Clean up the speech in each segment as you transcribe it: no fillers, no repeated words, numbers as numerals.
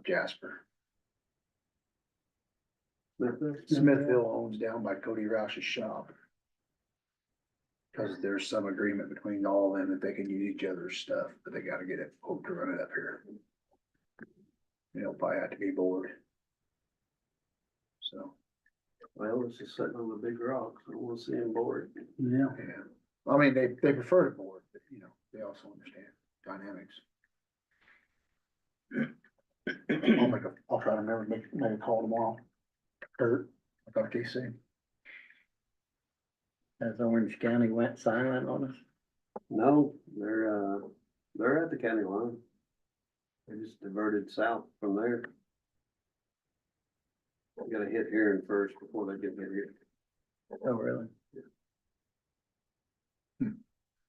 Jasper. Smithville? Smithville owns down by Cody Roush's shop. Cause there's some agreement between all of them that they can use each other's stuff, but they gotta get it hooked to run it up here. It'll probably have to be bored. So, Well, it's just sitting on the big rocks, I wanna see him board. Yeah. yeah, I mean, they prefer to board, but you know, they also understand dynamics. I'll try to remember, make a call tomorrow. Kurt, I'll talk to you soon. Has Orange County went silent on us? No, they're at the county line. They just diverted south from there. Gotta hit Heron first before they get hit here. Oh, really?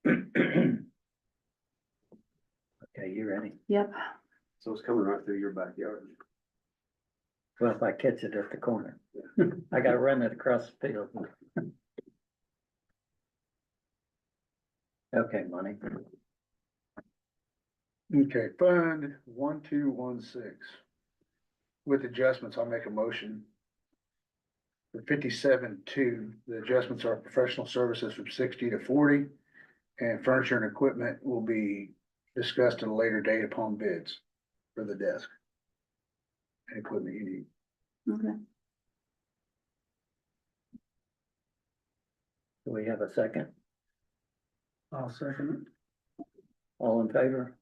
Okay, you ready? Yep. So it's coming right through your backyard. Well, if I catch it at the corner, I gotta run it across the field. Okay, money. Okay, Fund 1216. With adjustments, I'll make a motion. For 57-2, the adjustments are professional services from 60 to 40. And furniture and equipment will be discussed at a later date upon bids for the desk. And equipment you need. Okay. Do we have a second? I'll second All in favor?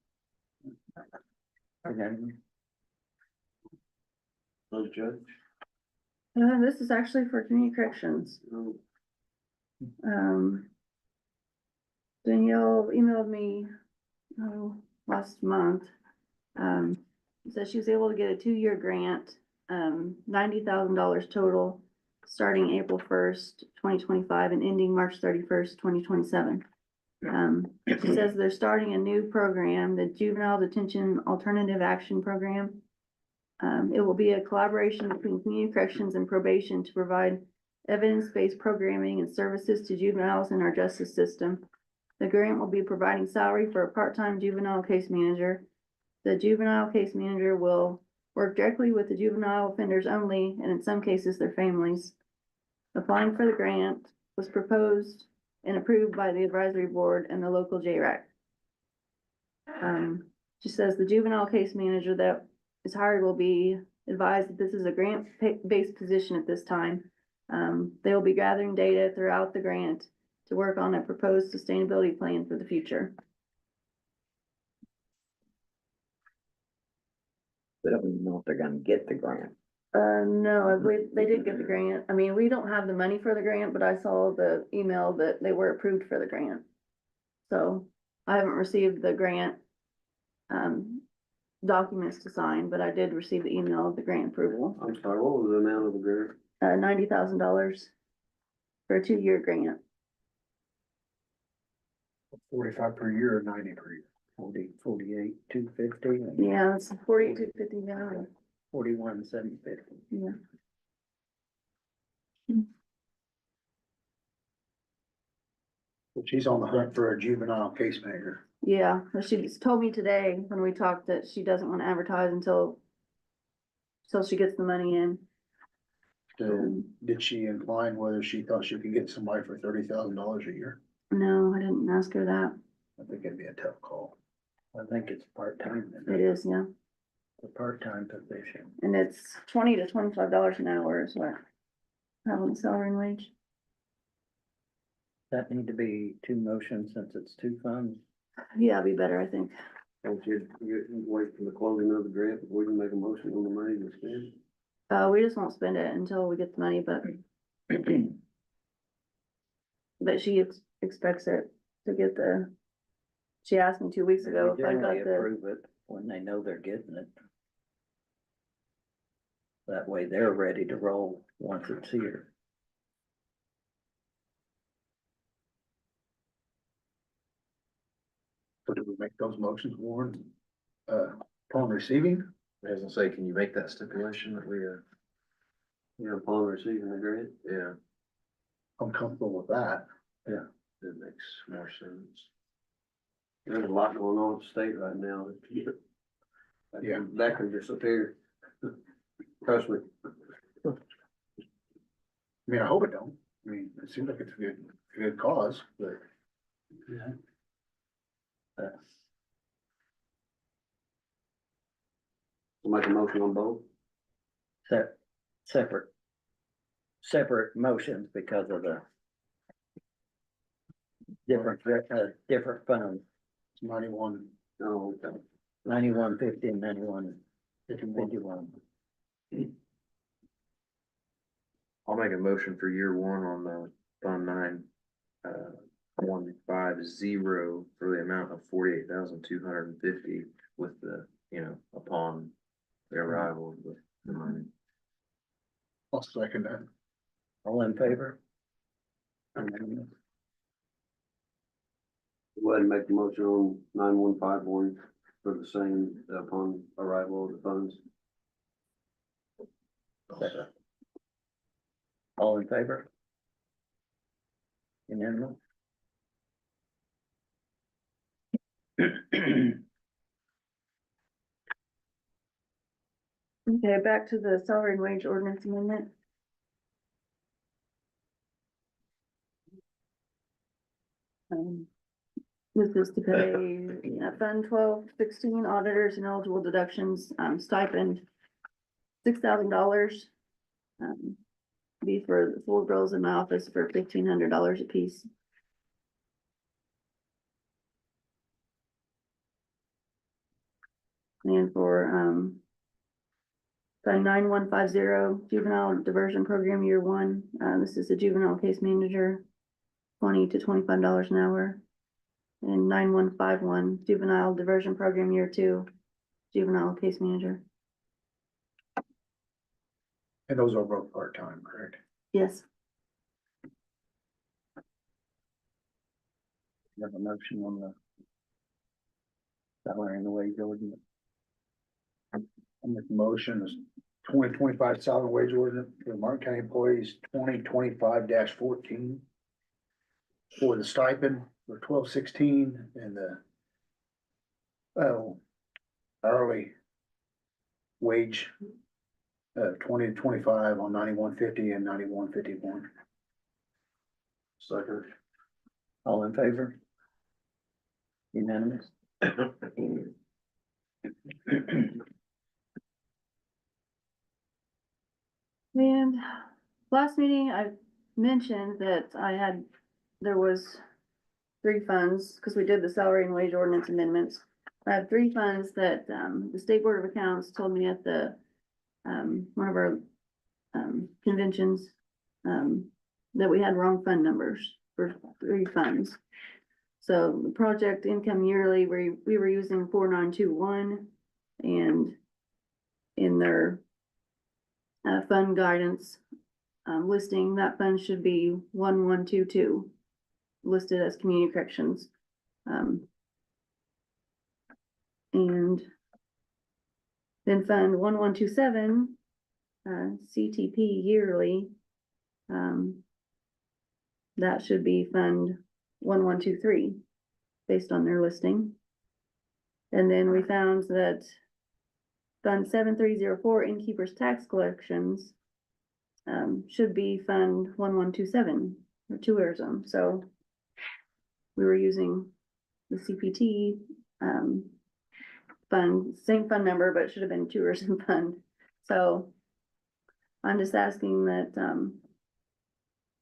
Unanimous? No judge? This is actually for community corrections. No. Danielle emailed me, last month. Said she was able to get a 2-year grant, $90,000 total, starting April 1st, 2025 and ending March 31st, 2027. She says they're starting a new program, the Juvenile Detention Alternative Action Program. It will be a collaboration between community corrections and probation to provide evidence-based programming and services to juveniles in our justice system. The grant will be providing salary for a part-time juvenile case manager. The juvenile case manager will work directly with the juvenile offenders only, and in some cases, their families. Applying for the grant was proposed and approved by the advisory board and the local JRAC. She says the juvenile case manager that is hired will be advised that this is a grant-based position at this time. They will be gathering data throughout the grant to work on a proposed sustainability plan for the future. They don't even know if they're gonna get the grant. No, I believe they did get the grant. I mean, we don't have the money for the grant, but I saw the email that they were approved for the grant. So I haven't received the grant documents to sign, but I did receive the email of the grant approval. I'm sorry, what was the amount of the grant? $90,000 for a 2-year grant. 45 per year or 90 per year. 48, 250, and Yeah, it's 4250 now. 41, 750. Yeah. But she's on the hunt for a juvenile case manager. Yeah, but she just told me today when we talked that she doesn't want to advertise until she gets the money in. So did she incline whether she thought she could get somebody for $30,000 a year? No, I didn't ask her that. I think it'd be a tough call. I think it's part-time. It is, yeah. A part-time position. And it's $20 to $25 an hour is what I have on the salary and wage. That need to be 2 motions since it's 2 funds. Yeah, it'd be better, I think. Don't you wait for the closing of the grant before you can make a motion on the money to spend? We just won't spend it until we get the money, but she expects it to get she asked me 2 weeks ago They if I got generally the, approve it when they know they're getting it. That way they're ready to roll once it's here. So do we make those motions, Warren? Upon receiving? As I say, can you make that stipulation that we, Yeah, upon receiving the grant. yeah, I'm comfortable with that. that makes more sense. There's a lot going on at the state right now. Yeah. That can disappear. Trust me. I mean, I hope it don't. I mean, it seems like it's a good cause, but. Make a motion on both. Separate. Separate motions because of the different funds, 91, Oh, okay. 9150 and 9151. I'll make a motion for year one on the Fund 9, 150 for the amount of 48,250 with the, upon the arrival of the money. I'll second that. All in favor? Go ahead and make the motion on 9151 for the same upon arrival of the funds. All in favor? Unanimous? Okay, back to the salary and wage ordinance amendment. This is to pay Fund 1216 auditors and eligible deductions, stipend, $6,000. Be for the 4 girls in my office for $1,500 apiece. And for, Fund 9150 juvenile diversion program year 1, this is the juvenile case manager, $20 to $25 an hour. And 9151 juvenile diversion program year 2, juvenile case manager. And those are both part-time, correct? Yes, You have a motion on the salary and the wage ordinance. I make a motion is 2025 salary wage ordinance for Martin County employees 2025-14. For the stipend for 1216 and the hourly wage 20 to 25 on 9150 and 9151. Second. All in favor? Unanimous? and last meeting I mentioned that there was 3 funds, because we did the salary and wage ordinance amendments. I have 3 funds that, the State Board of Accounts told me at the, one of our, conventions, that we had wrong fund numbers for 3 funds. So the project income yearly, we were using 4921, and in their fund guidance listing, that fund should be 1122, listed as community corrections. And then fund 1127, CTP yearly, that should be fund 1123, based on their listing. And then we found that fund 7304, innkeepers tax collections, should be fund 1127, or tourism. So we were using the CPT, fund, same fund number, but it should have been tourism fund. So I'm just asking that,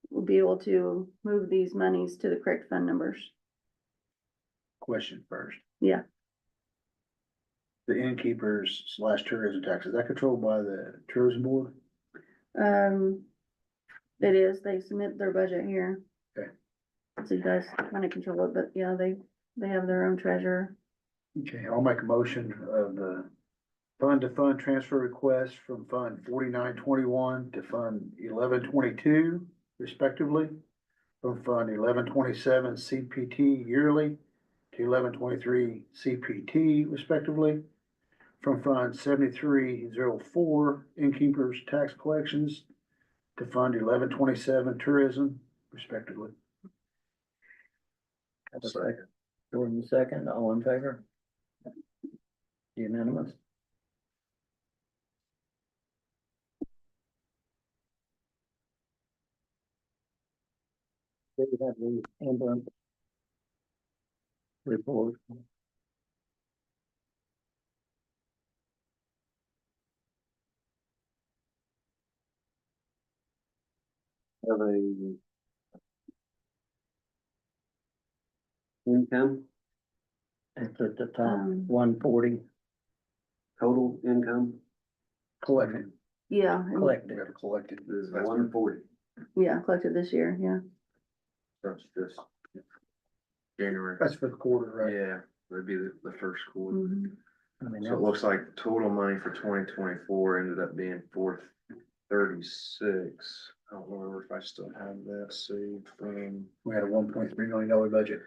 we'll be able to move these monies to the correct fund numbers. Question first. Yeah. The innkeepers / tourism tax, is that controlled by the tourism board? It is, they submit their budget here. Okay. So you guys kind of control it, but yeah, they have their own treasurer. Okay, I'll make a motion of the fund to fund transfer request from fund 4921 to fund 1122 respectively. From fund 1127 CPT yearly to 1123 CPT respectively. From fund 7304 innkeepers tax collections to fund 1127 tourism respectively. Have a second. Jordan, second, all in favor? Unanimous? Do you have the ambulance report? Have a income, It's at the top, Um, 140 total income Collected, Yeah, and- we collected. gotta collect it. is 140. yeah, collected this year, yeah. That's just January. That's for the quarter, right? Yeah, that'd be the first quarter. Mhm. I mean, So it that's- looks like total money for 2024 ended up being 436. I don't remember if I still have that saved from. We had a $1.3 million budget.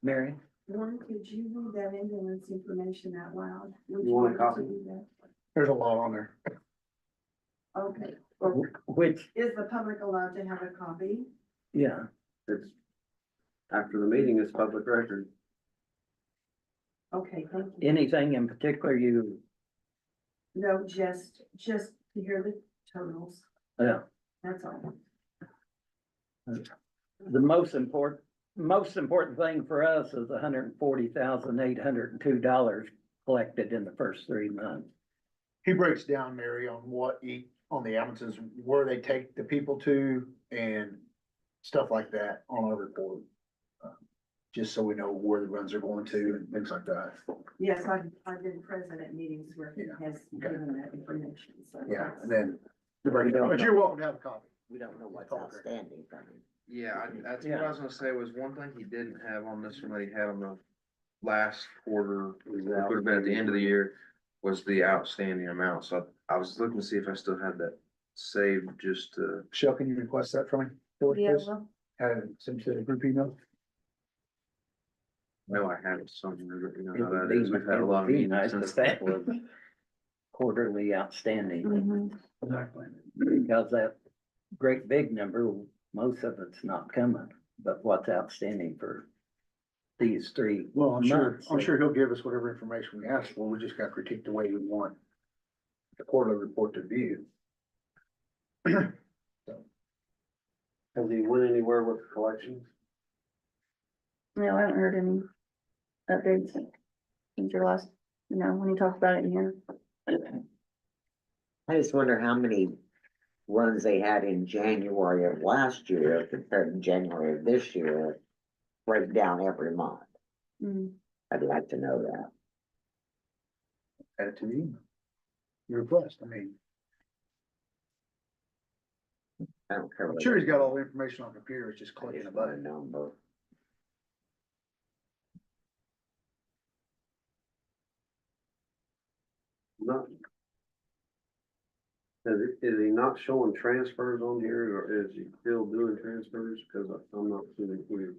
Mary, Lauren, could you read that ambulance information out loud? Would You want a like copy? to do that? There's a lot on there. Okay, well, which, is the public allowed to have a copy? yeah, It's, after the meeting, it's public record. Okay, thank you. anything in particular you, No, just to hear the totals, yeah, that's all. the most important thing for us is $140,802 collected in the first 3 months. He breaks down, Mary, on what each, on the ambulances, where they take the people to and stuff like that on our report. Just so we know where the runs are going to and things like that. Yes, I've been present at meetings where he Yeah, has okay. given that information, so. Yeah, and then, but you're welcome to have a copy. We don't know what's Okay. outstanding from him. Yeah, that's what I was gonna say was one thing he didn't have on this one that he had on the last quarter, which would have been at the end of the year, was the outstanding amount. So I was looking to see if I still had that saved just to. Michelle, can you request that from me? Yeah, please? well, Send to the group email. No, I have it somewhere, but you know It how would that be, is. We've had a it lot would of be meetings nice since. if that was quarterly outstanding, mhm. Exactly. because that great big number, most of it's not coming, but what's outstanding for these 3 Well, months. I'm sure he'll give us whatever information we ask for. We just got to critique the way we want the quarterly report to view. Has he went anywhere with the collections? No, I haven't heard any updates since your last, when you talked about it in here. I just wonder how many runs they had in January of last year compared to January of this year. Break down every month. Mm. I'd like to know that. Add it to the email. Your request, I mean, I don't care. I'm what sure it he's got all is. the information on the computer, it's just I clicking a just want a button. number. Not. Is he not showing transfers on here, or is he still doing transfers? Cause I'm not seeing it clear.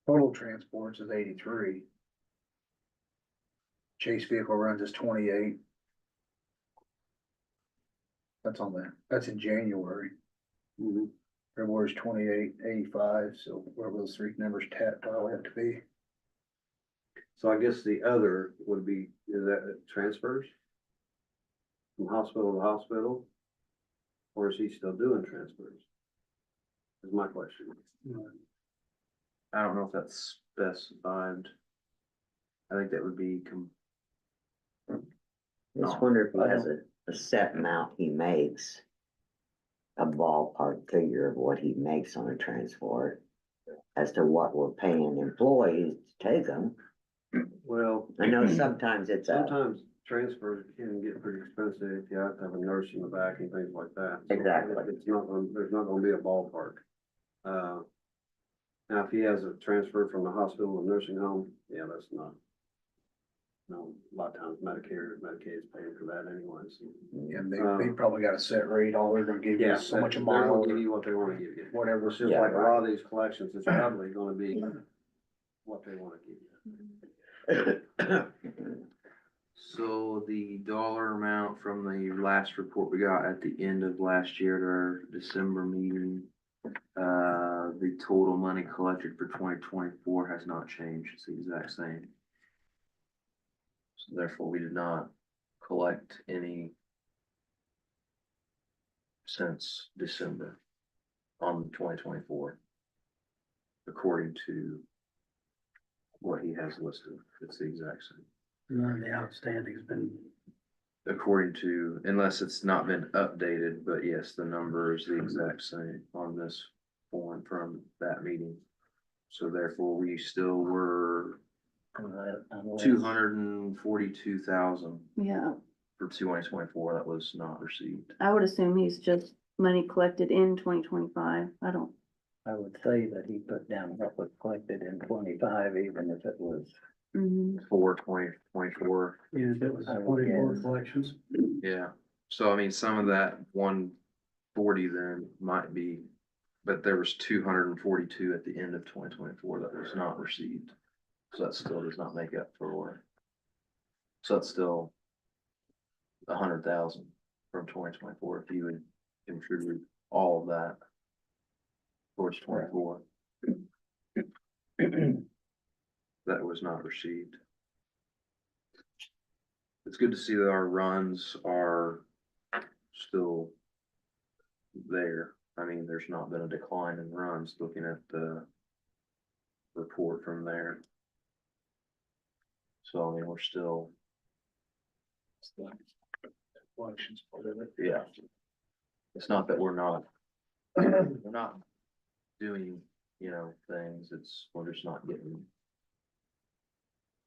Total transports is 83. Chase vehicle runs is 28. That's on that, that's in January. Mhm. February's 28.85, so whatever those 3 numbers tapped, all have to be. So I guess the other would be, is that transfers? From hospital to hospital? Or is he still doing transfers? Is my question. I don't know if that's specified. I think that would be Just wonder if he has a set amount he makes. A ballpark figure of what he makes on a transport. As to what we're paying employees to take them. Well, I know sometimes it's a, sometimes transfers can get pretty expensive if you have to have a nurse in the back and things like that. So Exactly. It's not gonna, there's not gonna be a ballpark. Now, if he has a transfer from the hospital to nursing home, yeah, that's not. No, a lot of times Medicare, Medicaid is paying for that anyways. And they probably got a set rate, all they're gonna give you Yeah, is so much a they're mile, gonna give or you what they wanna give you. whatever. It's just Yeah, like a right. lot of these collections, it's probably gonna be what they wanna give you. So the dollar amount from the last report we got at the end of last year at our December meeting, the total money collected for 2024 has not changed. It's the exact same. So therefore, we did not collect any since December on 2024. According to what he has listed, it's the exact same. None of the outstanding's been. According to, unless it's not been updated, but yes, the number is the exact same on this form from that meeting. So therefore, we still were unless- 242,000 Yeah, for 2024 that was not received. I would assume he's just money collected in 2025. I don't, I would say that he put down what was collected in 25, even if it was. mhm. For 2024, Yeah, it was 24 collections. yeah. So I mean, some of that 140 then might be, but there was 242 at the end of 2024 that was not received. So that still does not make up for. So it's still 100,000 from 2024 if you would contribute all of that towards 24 that was not received. It's good to see that our runs are still there. I mean, there's not been a decline in runs looking at the report from there. So I mean, we're still. Collections part of it. Yeah. It's not that we're not doing, you know, things, we're just not getting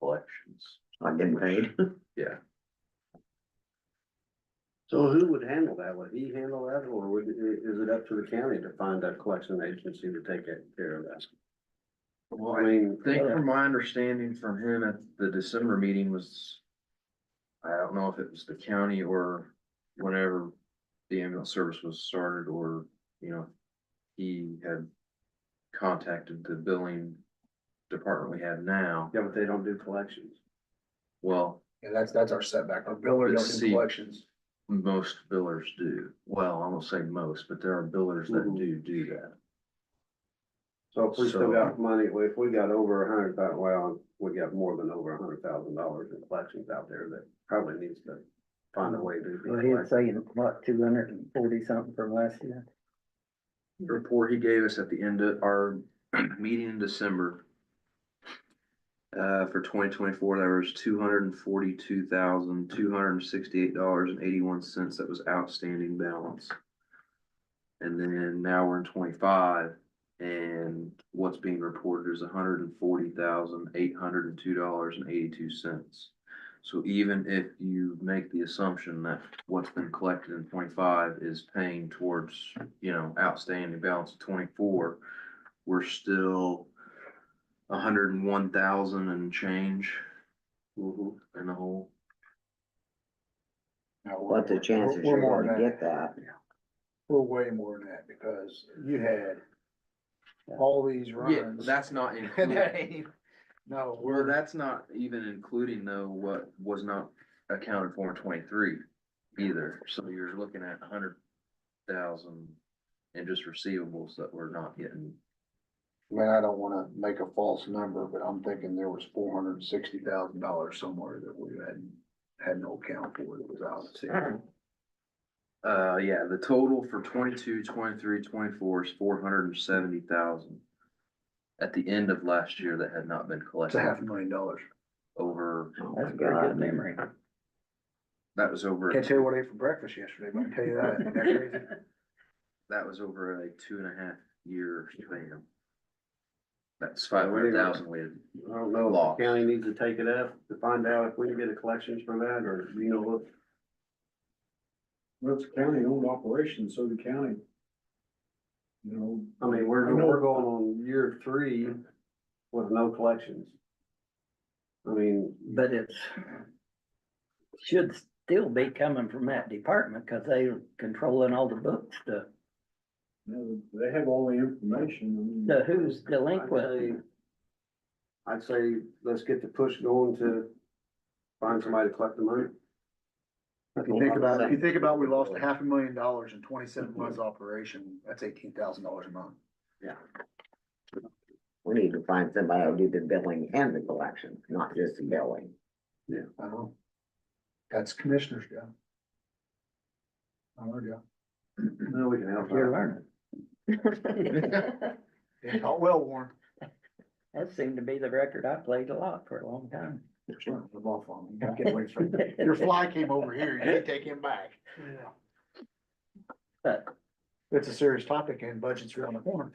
collections. Not getting paid. Yeah, So who would handle that? Would he handle that, or is it up to the county to find a collection agency to take care of that? well, I mean, I think from my understanding from him at the December meeting was, I don't know if it was the county or whenever the ambulance service was started, or, you know, he had contacted the billing department we have now. yeah, but they don't do collections. Well, Yeah, that's our setback. Our biller But don't do see- collections. most billers do. Well, I won't say most, but there are billers that do that. So if we still So- got money, if we got over 100,000, well, we got more than over $100,000 in collections out there that probably needs to find a way to. be Well, he was collected. saying, what, 240 something from last year? The report he gave us at the end of our meeting in December. For 2024, there was $242,268.81 that was outstanding balance. And then now we're in 25, and what's being reported is $140,802.82. So even if you make the assumption that what's been collected in 25 is paying towards, you know, outstanding balance of 24, we're still 101,000 and change in the hole. Now, What's the chances we're you're more gonna than get that? We're way more than that because you had all these Yeah, runs. that's not That including, ain't even- No, well, that's not even including though what was not accounted for in 23 either. So you're looking at 100,000 in just receivables that we're not getting. I mean, I don't wanna make a false number, but I'm thinking there was $460,000 somewhere that we had no account for that was out. Yeah, the total for 22, 23, 24 is 470,000. At the end of last year that had not been It's collected $500,000. over, That's a very good memory. that was over. Can't tell you what I ate for breakfast yesterday, but I can tell you that. Isn't that crazy? That was over a 2.5 year span. That's 500,000 we had. I don't know if Lost. the county needs to take it up to find out if we can get a collections for that, or, you know, what? Well, it's a county-owned operation, so the county. You know, I mean, we're going on year 3 with no collections. I mean, But it's, should still be coming from that department, cause they're controlling all the book stuff. you know, they have all the information, I mean. So who's delinquent? I'd say, let's get the push going to find somebody to collect the money. If you think about, we lost $500,000 in 27 months operation, that's $18,000 a month. We need to find somebody who'll do the billing and the collection, not just the billing. I know. That's commissioner's job. Not our job. No, we can help You're out. learning. It's all well worn. That seemed to be the record I played a lot for a long time. There's nothing to off on. You gotta get away from it. Your fly came over here, you can't take him back. But It's a serious topic and budget's around the corner.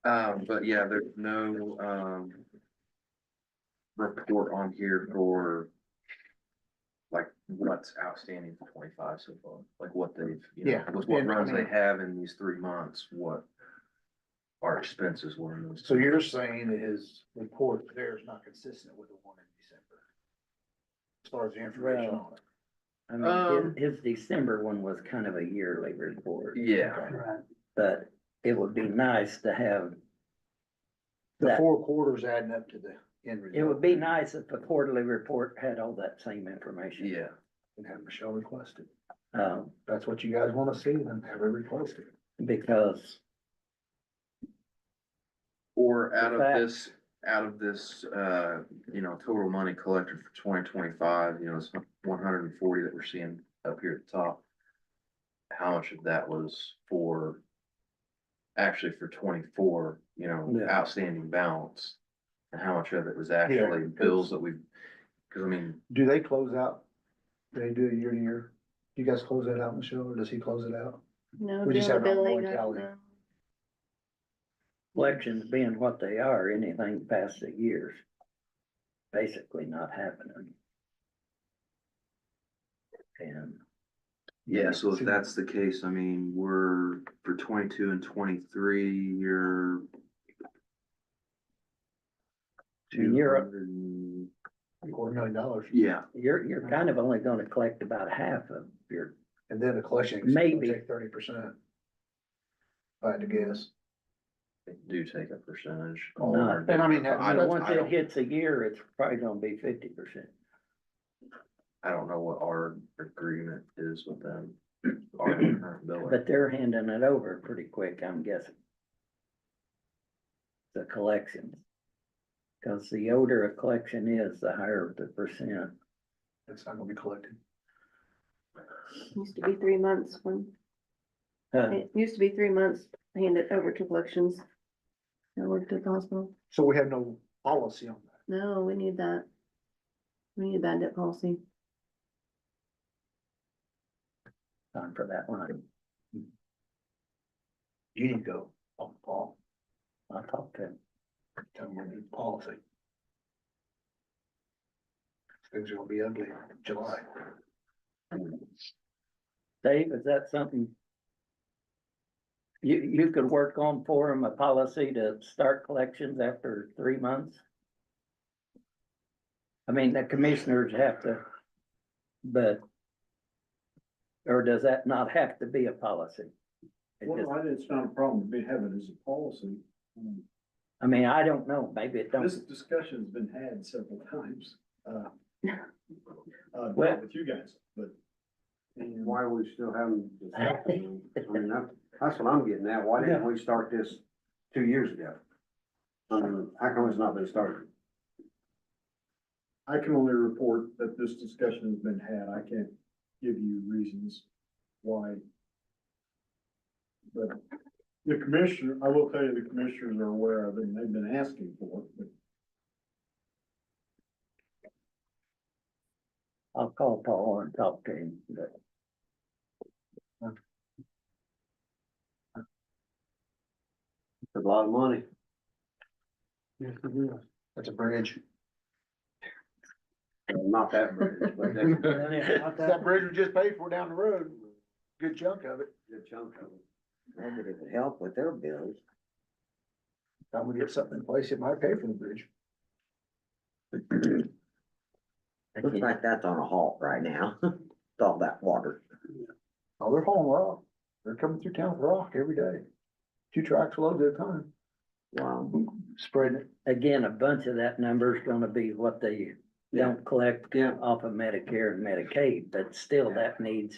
But yeah, there's no, report on here for like what's outstanding for 25 so far, like what they've, you know, Yeah, with what and I runs they mean- have in these 3 months, what our expenses were in those. So you're saying that his report there is not consistent with the one in December? As far as the information on it? I mean, his December one was kind of a yearly report. Yeah, Right. But it would be nice to have, The That- 4 quarters adding up to the end result. it would be nice if the quarterly report had all that same information. yeah. And have Michelle request it. Um, That's what you guys wanna see, then have her request it. because Or out In fact- of this, you know, total money collected for 2025, you know, it's 140 that we're seeing up here at the top. How much of that was for, actually for 24, you know, Yeah. outstanding balance? And how much of it was actually bills that we, cause I mean, Do they close out? Do they do it year to year? Do you guys close that out, Michelle, or does he close it out? No, We just Bill have our Billy ongoing got tally. no. collections being what they are, anything past the years, basically not happening. And yeah, so if that's the case, I mean, we're for 22 and 23, you're. And you're- 200 and- $250,000. Yeah, you're kind of only gonna collect about half of your, And then the collection. expense will Maybe. take 30%. If I had to guess. they do take a percentage. Not- And I mean, that- I but don't, once I it don't, hits a year, it's probably gonna be 50%. I don't know what our agreement is with them. Our current biller. But they're handing it over pretty quick, I'm guessing. The collections. Cause the older a collection is, the higher the percent. It's not gonna be collected. Used to be 3 months when, Uh, it used to be 3 months, hand it over to collections. I worked at the hospital. So we have no policy on that. No, we need that. We need a bad debt policy. time for that line. You need to go on Paul, I'll talk to him. tell him we need policy. Things are gonna be ugly in July. Dave, is that something? You could work on for him a policy to start collections after 3 months? I mean, the commissioners have to, but. Or does that not have to be a policy? It just- Well, it's not a problem to have it as a policy. I mean, I don't know, maybe it This don't, discussion's been had several times, Well- not with you guys, but. And why are we still having this? I mean, that's what I'm getting at. Why didn't we start this 2 years ago? How come it's not been started? I can only report that this discussion has been had. I can't give you reasons why. But the commissioner, I will tell you, the commissioners are aware of it and they've been asking for it, but I'll call Paul and talk to him, but It's a lot of money. That's a bridge. Not that bridge, but that's That bridge we just paid for down the road, good chunk of it. a good chunk of it. Well, but it would help with their bills. Time we get something in place, it might pay for the bridge. Looks like that's on a halt right now. With all that water. Oh, they're hauling rock. They're coming through town with rock every day. 2 tracks loads at a time, Wow. spreading it. again, a bunch of that number is gonna be what they don't collect Yeah. off of Medicare and Medicaid, but still that needs,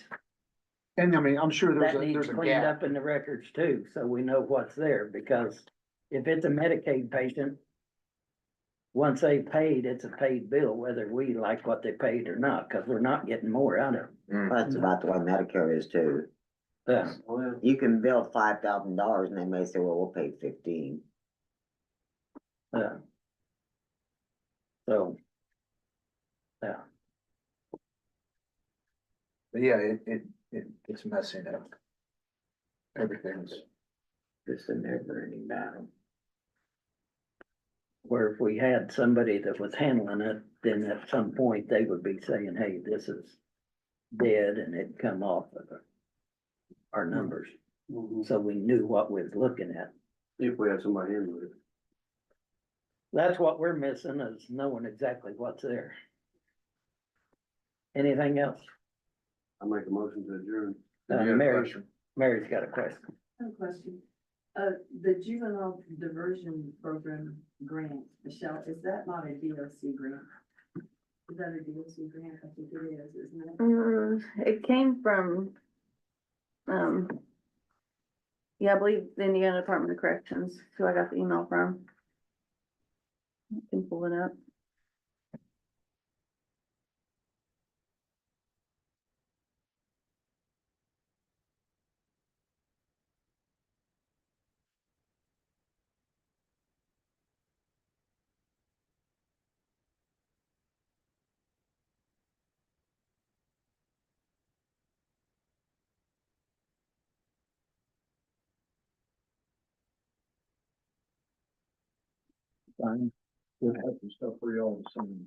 And I mean, I'm sure that needs there's a cleaned gap. up in the records too, so we know what's there, because if it's a Medicaid patient, once they paid, it's a paid bill, whether we like what they paid or not, cause we're not getting more out of Mm. That's about the way Medicare is too. them. Well, You can bill $5,000 and they may say, well, we'll pay 15. So. Yeah, But yeah, it's messing up. Everything's, It's a never ending battle. where if we had somebody that was handling it, then at some point they would be saying, hey, this is dead, and it'd come off of our numbers, so we knew what we was looking at. if we had somebody in with it. That's what we're missing, is knowing exactly what's there. Anything else? I make a motion to adjourn. Did you have a Mary, question? Mary's got a question. I have a question. The juvenile diversion program grant, Michelle, is that not a DOC grant? Is that a DOC grant? I think it is, isn't it? It came from, yeah, I believe the Indiana Department of Corrections, who I got the email from. I can pull it up. Fine. Good helping stuff for y'all, some,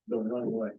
don't run away.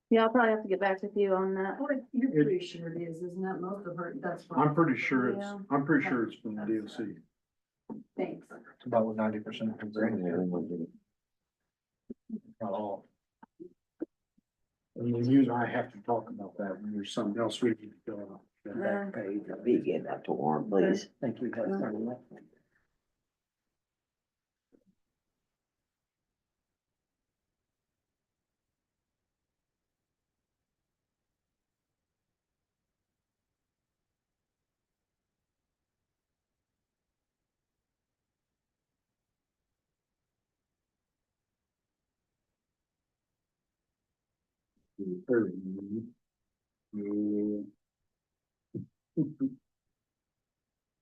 Yeah, I'll probably have to get back with you on that. Well, you're pretty sure it is, isn't that most of her, that's. I'm pretty sure it's, Yeah. I'm pretty sure it's from the DOC. Thanks. it's about 90% of the grant, not all. And then you and I have to talk about that when there's something else we need to fill out. The back page, I Be give that to Warren, please. think you got something left.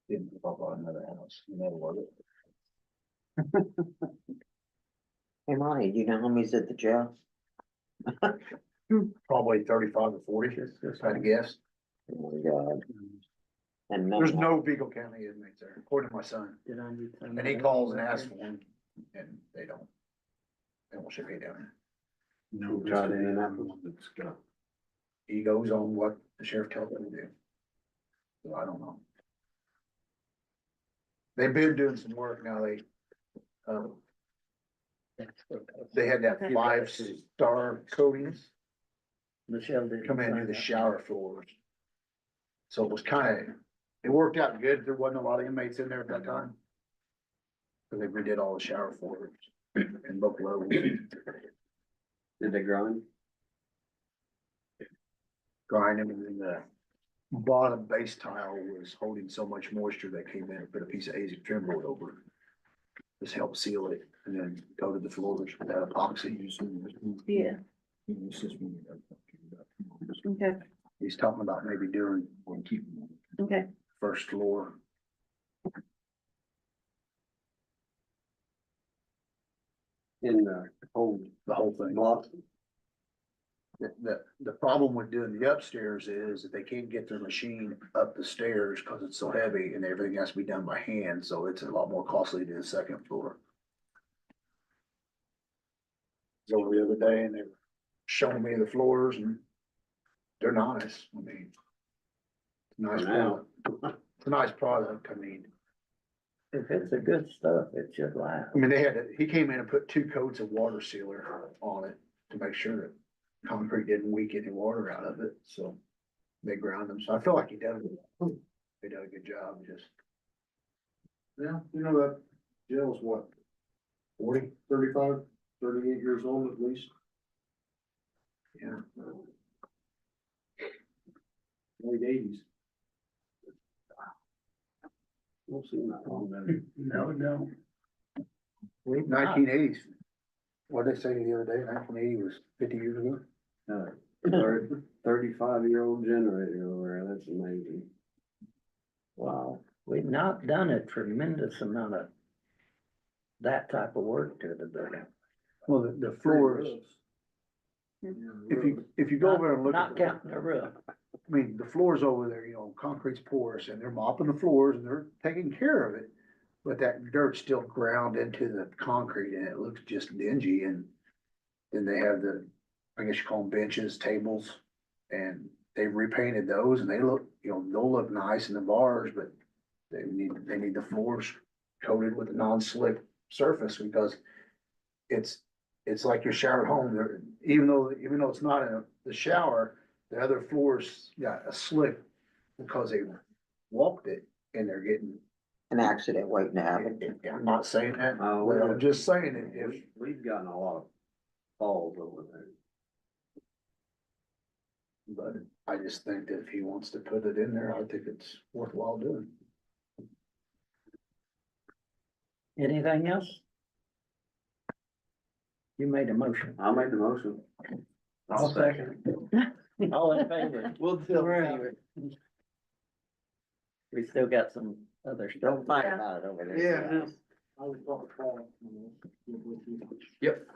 Didn't pop on another house, you never work it. Hey, Monty, do you know how many's at the jail? Probably 35 or 40, if I had to guess. Oh my God. And none There's of no Beagle County inmates there, according to my son. Did I need some? And he calls and asks for one, and they don't ship it down. No, Try to Indianapolis. It's got, He goes on what the sheriff tells him to do. So I don't know. They've been doing some work now, they had that Okay. 5-star coatings Michelle did. come in through the shower floors. So it was it worked out good, there wasn't a lot of inmates in there at that time. So they redid all the shower floors in both levels. Did they grind? Grind them, and then the bottom base tile was holding so much moisture, they came in and put a piece of AZAC trim board over it. This helped seal it, and then coated the floors with that epoxy. Yeah, it's just when you got- okay, He's talking about maybe doing okay. first floor. In the whole The whole thing. block? The problem with doing the upstairs is that they can't get their machine up the stairs because it's so heavy and everything has to be done by hand, so it's a lot more costly than the second floor. I was over the other day and they were showing me the floors and they're nice, I mean. Nice For now. product. It's a nice product, I mean. If it's a good stuff, it should last. I mean, he came in and put 2 coats of water sealer on it to make sure that concrete didn't leak any water out of it, so. They ground them, so I feel like they did a good job, just. Yeah, you know that jail's what, 40, 35, 38 years old at least, Yeah, late eighties. We'll see that long then. No. 1980s. What'd they say the other day? 1980 was 50 years ago? 35-year-old generator over there, that's amazing. Wow, we've not done a tremendous amount of that type of work to the building. Well, the floors, if you go over and look at. Not counting the roof. I mean, the floors over there, concrete's porous and they're mopping the floors and they're taking care of it. But that dirt's still ground into the concrete and it looks just dingy, and then they have I guess you call them benches, tables. And they repainted those and they look, they'll look nice in the bars, but they need the floors coated with a non-slip surface, because it's like your shower at home there, even though it's not in the shower, the other floors got a slip because they walked it and they're getting. An accident waiting to happen. I'm not saying that, Oh, but I'm just saying it, if, We've gotten a lot of falls over there. but I just think that if he wants to put it in there, I think it's worthwhile doing. Anything else? You made a motion. I'll make the motion. I'll second. All in favor? We'll tell anyway. We still got some other stuff. Don't fight about it over there. Yeah. I was talking to Paul. Yep.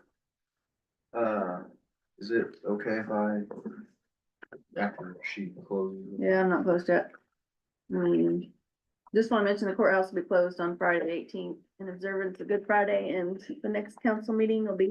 Is it okay if after she closes? Yeah, I'm not closed yet. Just wanna mention the courthouse will be closed on Friday the 18th in observance of Good Friday, and the next council meeting will be